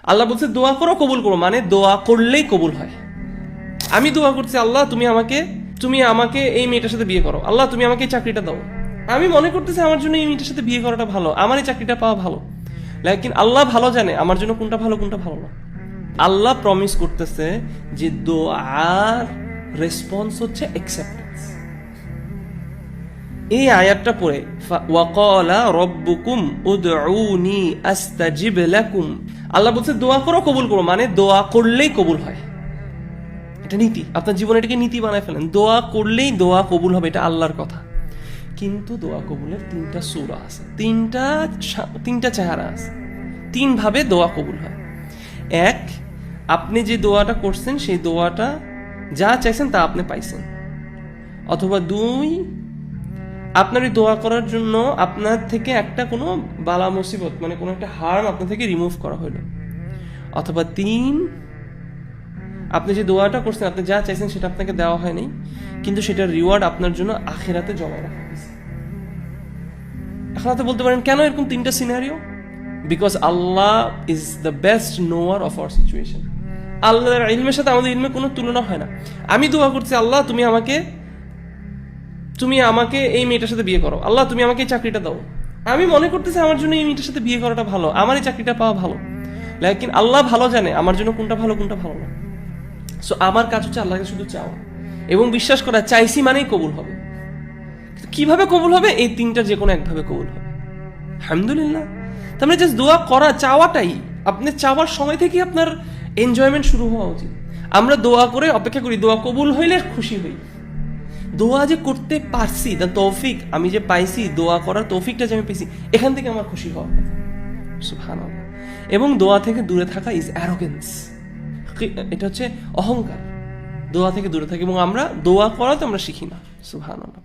আল্লাহ বলছে দোয়া করো কবুল করো, মানে দোয়া করলেই কবুল হয়। আমি দোয়া করছি আল্লাহ তুমি আমাকে এই মেয়েটার সাথে বিয়ে করো, আল্লাহ তুমি আমাকে এই চাকরিটা দাও। আমি মনে করতেছি আমার জন্য এই মেয়েটার সাথে বিয়ে করাটা ভালো, আমার এই চাকরিটা পাওয়া ভালো, লেকিন আল্লাহ ভালো জানে আমার জন্য কোনটা ভালো কোনটা ভালো না। আল্লাহ প্রমিস করতেছে যে দোয়ার রেসপন্স হচ্ছে অ্যাকসেপ্টেন্স। এই আয়াতটা পড়ে ওয়াকালা রব্বুকুম উদউনি আস্তাজিব লাকুম, আল্লাহ বলছে দোয়া করো কবুল করো, মানে দোয়া করলেই কবুল হয়। এটা নীতি, আপনার জীবনে এটাকে নীতি বানায় ফেলেন, দোয়া করলেই দোয়া কবুল হবে, এটা আল্লাহর কথা। কিন্তু দোয়া কবুলের তিনটা সূরা আছে, তিনটা চেহারা আছে, তিন ভাবে দোয়া কবুল হয়। এক, আপনি যে দোয়াটা করছেন সেই দোয়াটা যা চাইছেন তা আপনি পাইছেন। অথবা দুই, আপনার এই দোয়া করার জন্য আপনার থেকে একটা কোনো বালা মুসিবত, মানে কোনো একটা হার্ম আপনার থেকে রিমুভ করা হলো। অথবা তিন, আপনি যে দোয়াটা করছেন আপনি যা চাইছেন সেটা আপনাকে দেওয়া হয়নি, কিন্তু সেটার রিওয়ার্ড আপনার জন্য আখিরাতে জমা রাখা হয়েছে। এখন আপনি বলতে পারেন কেন এরকম তিনটা scenario? Because Allah is the best knower of our situation. আল্লাহর ইলমের সাথে আমাদের ইলমের কোনো তুলনা হয় না। আমি দোয়া করছি আল্লাহ তুমি আমাকে এই মেয়েটার সাথে বিয়ে করো, আল্লাহ তুমি আমাকে এই চাকরিটা দাও। আমি মনে করতেছি আমার জন্য এই মেয়েটার সাথে বিয়ে করাটা ভালো, আমার এই চাকরিটা পাওয়া ভালো, লেকিন আল্লাহ ভালো জানে আমার জন্য কোনটা ভালো কোনটা ভালো না। সো আমার কাজ হচ্ছে আল্লাহকে শুধু চাওয়া এবং বিশ্বাস করা চাইছি মানেই কবুল হবে। কিভাবে কবুল হবে? এই তিনটা যে কোনো একভাবে কবুল হবে, আলহামদুলিল্লাহ। তার মানে জাস্ট দোয়া করা, চাওয়াটাই, আপনি চাওয়ার সময় থেকে আপনার এনজয়মেন্ট শুরু হওয়া উচিত। আমরা দোয়া করে অপেক্ষা করি দোয়া কবুল হইলে খুশি হই। দোয়া যে করতে পারছি, দ্য তৌফিক আমি যে পাইছি, দোয়া করার তৌফিকটা যে আমি পেয়েছি, এখান থেকে আমার খুশি হওয়ার কথা। সুবহানাল্লাহ। এবং দোয়া থেকে দূরে থাকা ইজ অ্যারোগেন্স, এটা হচ্ছে অহংকার। দোয়া থেকে দূরে থাকি এবং আমরা দোয়া করা তো আমরা শিখি না। সুবহানাল্লাহ।